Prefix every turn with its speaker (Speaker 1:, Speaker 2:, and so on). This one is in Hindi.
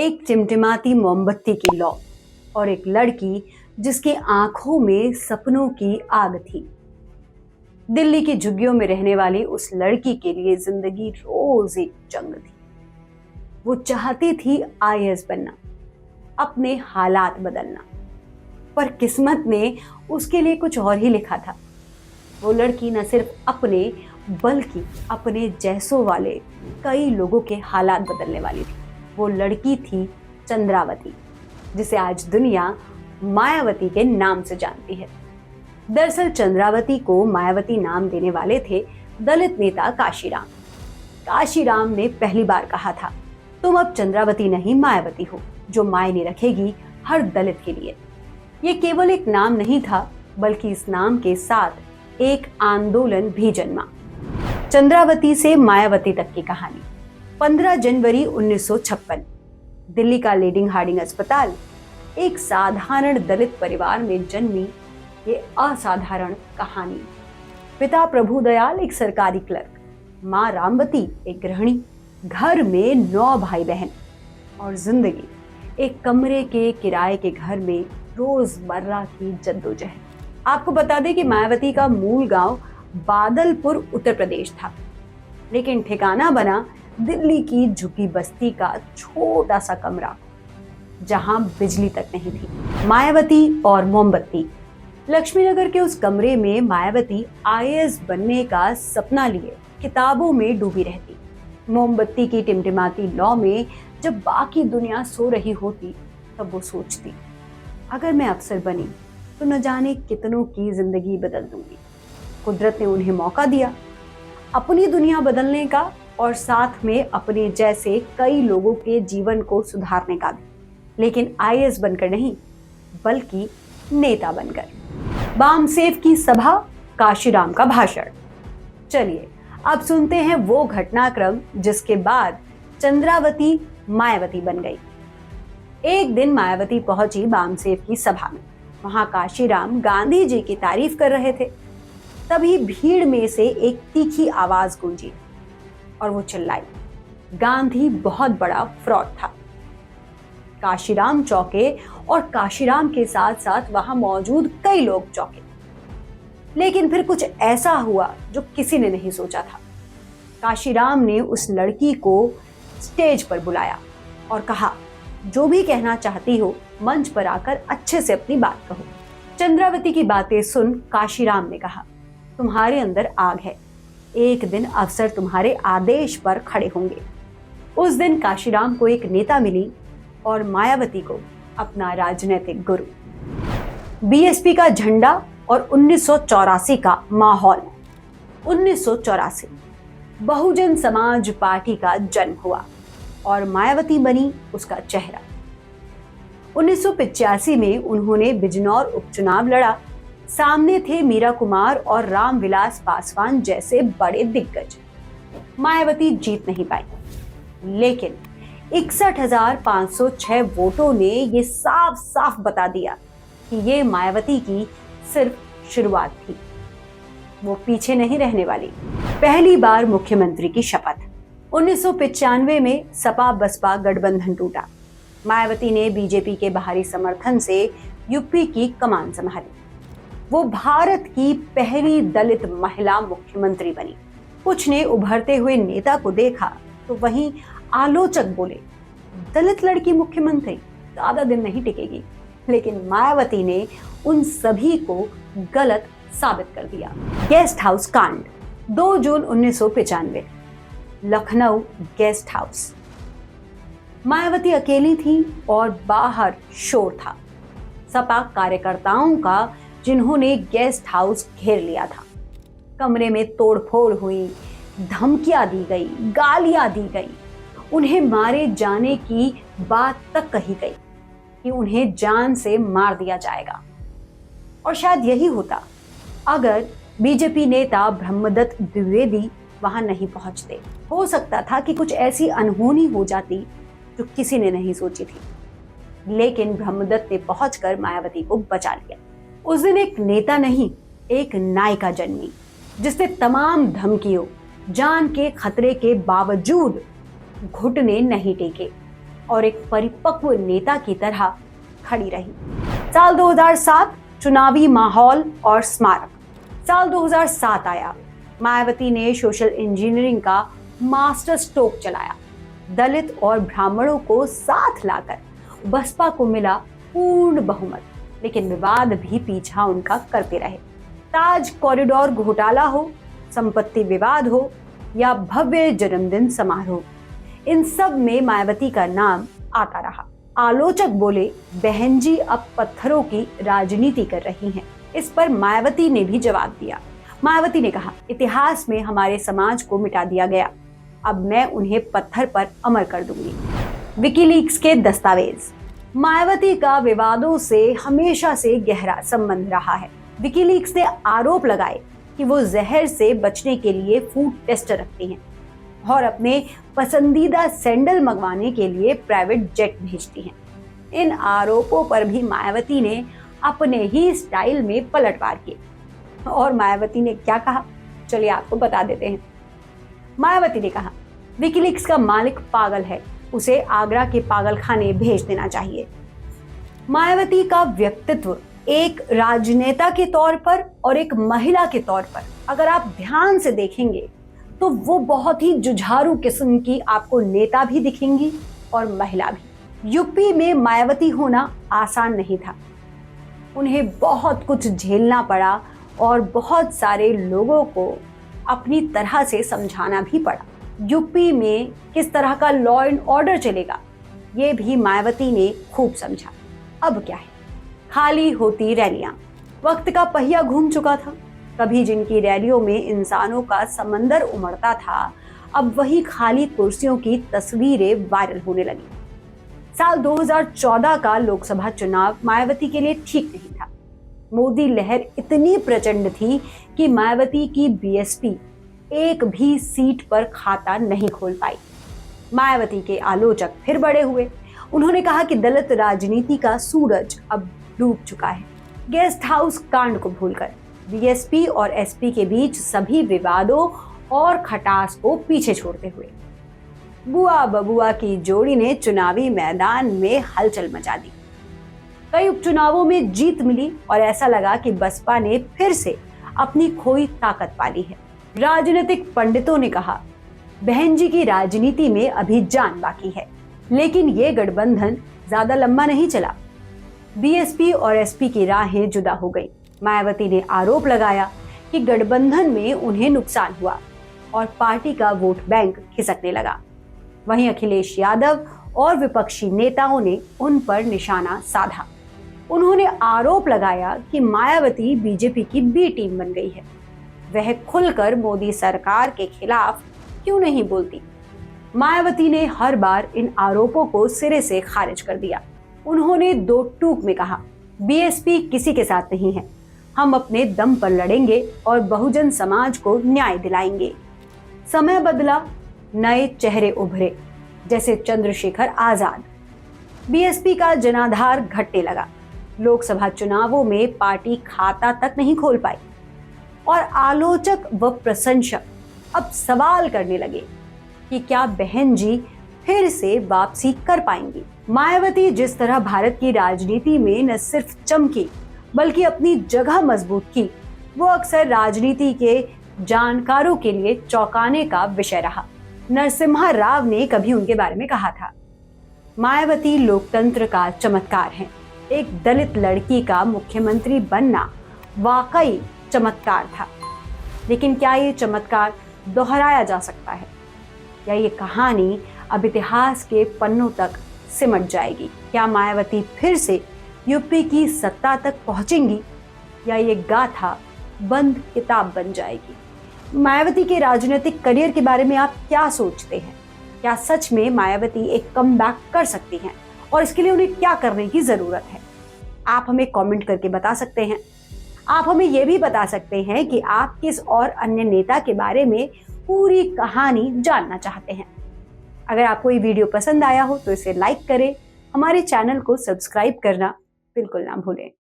Speaker 1: एक टिमटिमाती मोमबत्ती की लौ और एक लड़की जिसकी आंखों में सपनों की आग थी। दिल्ली की झुग्गियों में रहने वाली उस लड़की के लिए जिंदगी रोज एक जंग थी। वो चाहती थी आईएएस बनना, अपने हालात बदलना, पर किस्मत ने उसके लिए कुछ और ही लिखा था। वो लड़की न सिर्फ अपने बल्कि अपने जैसों वाले कई लोगों के हालात बदलने वाली थी। वो लड़की थी चंद्रावती, जिसे आज दुनिया मायावती के नाम से जानती है। दरअसल चंद्रावती को मायावती नाम देने वाले थे दलित नेता काशीराम। काशीराम ने पहली बार कहा था, तुम अब चंद्रावती नहीं मायावती हो, जो मायने रखेगी हर दलित के लिए। ये केवल एक नाम नहीं था, बल्कि इस नाम के साथ एक आंदोलन भी जन्मा। चंद्रावती से मायावती तक की कहानी। 15 जनवरी 1956, दिल्ली का लीडिंग हार्डिंग अस्पताल। एक साधारण दलित परिवार में जन्मी ये असाधारण कहानी। पिता प्रभुदयाल एक सरकारी क्लर्क, माँ रामवती एक गृहिणी, घर में 9 भाई बहन और जिंदगी एक कमरे के किराए के घर में रोजमर्रा की जद्दोजहद। आपको बता दें कि मायावती का मूल गांव बादलपुर उत्तर प्रदेश था, लेकिन ठिकाना बना दिल्ली की झुग्गी बस्ती का छोटा सा कमरा, जहां बिजली तक नहीं थी। मायावती और मोमबत्ती। लक्ष्मीनगर के उस कमरे में मायावती आईएएस बनने का सपना लिए किताबों में डूबी रहती। मोमबत्ती की टिमटिमाती लौ में जब बाकी दुनिया सो रही होती, तब वो सोचती, अगर मैं अफसर बनी तो न जाने कितनों की जिंदगी बदल दूंगी। कुदरत ने उन्हें मौका दिया अपनी दुनिया बदलने का और साथ में अपने जैसे कई लोगों के जीवन को सुधारने का भी, लेकिन आईएएस बनकर नहीं, बल्कि नेता बनकर। बामसेफ की सभा, काशीराम का भाषण। चलिए अब सुनते हैं वो घटनाक्रम जिसके बाद चंद्रावती मायावती बन गई। एक दिन मायावती पहुंची बामसेफ की सभा में। वहां काशीराम गांधी जी की तारीफ कर रहे थे। तभी भीड़ में से एक तीखी आवाज गूंजी और वो चिल्लाई, गांधी बहुत बड़ा फ्रॉड था। काशीराम चौंके और काशीराम के साथ साथ वहां मौजूद कई लोग चौंके। लेकिन फिर कुछ ऐसा हुआ जो किसी ने नहीं सोचा था। काशीराम ने उस लड़की को स्टेज पर बुलाया और कहा, जो भी कहना चाहती हो मंच पर आकर अच्छे से अपनी बात कहो। चंद्रावती की बातें सुन काशीराम ने कहा, तुम्हारे अंदर आग है, एक दिन अफसर तुम्हारे आदेश पर खड़े होंगे। उस दिन काशीराम को एक नेता मिली और मायावती को अपना राजनीतिक गुरु। बीएसपी का झंडा और 1984 का माहौल। 1984 बहुजन समाज पार्टी का जन्म हुआ और मायावती बनी उसका चेहरा। 1985 में उन्होंने बिजनौर उपचुनाव लड़ा। सामने थे मीरा कुमार और रामविलास पासवान जैसे बड़े दिग्गज। मायावती जीत नहीं पाई, लेकिन 61,506 वोटों ने ये साफ साफ बता दिया कि ये मायावती की सिर्फ शुरुआत थी। वो पीछे नहीं रहने वाली। पहली बार मुख्यमंत्री की शपथ। 1995 में सपा बसपा गठबंधन टूटा। मायावती ने बीजेपी के बाहरी समर्थन से यूपी की कमान संभाली। वो भारत की पहली दलित महिला मुख्यमंत्री बनी। कुछ ने उभरते हुए नेता को देखा तो वहीं आलोचक बोले, दलित लड़की मुख्यमंत्री ज्यादा दिन नहीं टिकेगी। लेकिन मायावती ने उन सभी को गलत साबित कर दिया। गेस्ट हाउस कांड। 2 जून 1995, लखनऊ गेस्ट हाउस। मायावती अकेली थी और बाहर शोर था। सपा कार्यकर्ताओं का, जिन्होंने गेस्ट हाउस घेर लिया था। कमरे में तोड़फोड़ हुई, धमकियां दी गई, गालियां दी गई, उन्हें मारे जाने की बात तक कही गई कि उन्हें जान से मार दिया जाएगा। और शायद यही होता अगर बीजेपी नेता ब्रह्मदत्त द्विवेदी वहां नहीं पहुंचते। हो सकता था कि कुछ ऐसी अनहोनी हो जाती जो किसी ने नहीं सोची थी, लेकिन ब्रह्मदत्त ने पहुंचकर मायावती को बचा लिया। उस दिन एक नेता नहीं, एक नायिका जन्मी, जिसने तमाम धमकियों, जान के खतरे के बावजूद घुटने नहीं टेके और एक परिपक्व नेता की तरह खड़ी रही। साल 2007 चुनावी माहौल और स्मारक। साल 2007 आया। मायावती ने सोशल इंजीनियरिंग का मास्टर स्ट्रोक चलाया। दलित और ब्राह्मणों को साथ लाकर बसपा को मिला पूर्ण बहुमत, लेकिन विवाद भी पीछा उनका करते रहे। ताज कॉरिडोर घोटाला हो, संपत्ति विवाद हो या भव्य जन्मदिन समारोह, इन सब में मायावती का नाम आता रहा। आलोचक बोले, बहन जी अब पत्थरों की राजनीति कर रही हैं। इस पर मायावती ने भी जवाब दिया। मायावती ने कहा, इतिहास में हमारे समाज को मिटा दिया गया, अब मैं उन्हें पत्थर पर अमर कर दूंगी। विकीलीक्स के दस्तावेज। मायावती का विवादों से हमेशा से गहरा संबंध रहा है। विकीलीक्स ने आरोप लगाए कि वो जहर से बचने के लिए फूड टेस्ट रखती हैं और अपने पसंदीदा सैंडल मंगवाने के लिए प्राइवेट जेट भेजती हैं। इन आरोपों पर भी मायावती ने अपने ही स्टाइल में पलटवार किए। और मायावती ने क्या कहा, चलिए आपको बता देते हैं। मायावती ने कहा, विकीलीक्स का मालिक पागल है, उसे आगरा के पागलखाने भेज देना चाहिए। मायावती का व्यक्तित्व एक राजनेता के तौर पर और एक महिला के तौर पर अगर आप ध्यान से देखेंगे तो वो बहुत ही जुझारू किस्म की आपको नेता भी दिखेंगी और महिला भी। यूपी में मायावती होना आसान नहीं था। उन्हें बहुत कुछ झेलना पड़ा और बहुत सारे लोगों को अपनी तरह से समझाना भी पड़ा। यूपी में किस तरह का लॉ एंड ऑर्डर चलेगा, ये भी मायावती ने खूब समझा। अब क्या है, खाली होती रैलियां। वक्त का पहिया घूम चुका था। कभी जिनकी रैलियों में इंसानों का समंदर उमड़ता था, अब वही खाली कुर्सियों की तस्वीरें वायरल होने लगी। साल 2014 का लोकसभा चुनाव मायावती के लिए ठीक नहीं था। मोदी लहर इतनी प्रचंड थी कि मायावती की बीएसपी एक भी सीट पर खाता नहीं खोल पाई। मायावती के आलोचक फिर बड़े हुए। उन्होंने कहा कि दलित राजनीति का सूरज अब डूब चुका है। गेस्ट हाउस कांड को भूलकर बीएसपी और एसपी के बीच सभी विवादों और खटास को पीछे छोड़ते हुए बुआ बबुआ की जोड़ी ने चुनावी मैदान में हलचल मचा दी। कई उपचुनावों में जीत मिली और ऐसा लगा कि बसपा ने फिर से अपनी खोई ताकत पाली है। राजनीतिक पंडितों ने कहा, बहन जी की राजनीति में अभी जान बाकी है, लेकिन ये गठबंधन ज्यादा लंबा नहीं चला। बीएसपी और एसपी की राहें जुदा हो गई। मायावती ने आरोप लगाया कि गठबंधन में उन्हें नुकसान हुआ और पार्टी का वोट बैंक खिसकने लगा। वहीं अखिलेश यादव और विपक्षी नेताओं ने उन पर निशाना साधा। उन्होंने आरोप लगाया कि मायावती बीजेपी की बी टीम बन गई है, वह खुलकर मोदी सरकार के खिलाफ क्यों नहीं बोलती। मायावती ने हर बार इन आरोपों को सिरे से खारिज कर दिया। उन्होंने दो टूक में कहा, बीएसपी किसी के साथ नहीं है, हम अपने दम पर लड़ेंगे और बहुजन समाज को न्याय दिलाएंगे। समय बदला, नए चेहरे उभरे, जैसे चंद्रशेखर आजाद। बीएसपी का जनाधार घटने लगा। लोकसभा चुनावों में पार्टी खाता तक नहीं खोल पाई और आलोचक व प्रशंसक अब सवाल करने लगे कि क्या बहन जी फिर से वापसी कर पाएंगी। मायावती जिस तरह भारत की राजनीति में न सिर्फ चमकी बल्कि अपनी जगह मजबूत की, वो अक्सर राजनीति के जानकारों के लिए चौंकाने का विषय रहा। नरसिम्हा राव ने कभी उनके बारे में कहा था, मायावती लोकतंत्र का चमत्कार है। एक दलित लड़की का मुख्यमंत्री बनना वाकई चमत्कार था, लेकिन क्या ये चमत्कार दोहराया जा सकता है या ये कहानी अब इतिहास के पन्नों तक सिमट जाएगी? क्या मायावती फिर से यूपी की सत्ता तक पहुंचेंगी या ये गाथा बंद किताब बन जाएगी? मायावती के राजनीतिक करियर के बारे में आप क्या सोचते हैं? क्या सच में मायावती एक कमबैक कर सकती हैं और इसके लिए उन्हें क्या करने की जरूरत है? आप हमें कमेंट करके बता सकते हैं। आप हमें यह भी बता सकते हैं कि आप किस और अन्य नेता के बारे में पूरी कहानी जानना चाहते हैं। अगर आपको ये वीडियो पसंद आया हो तो इसे लाइक करें, हमारे चैनल को सब्सक्राइब करना बिल्कुल ना भूलें।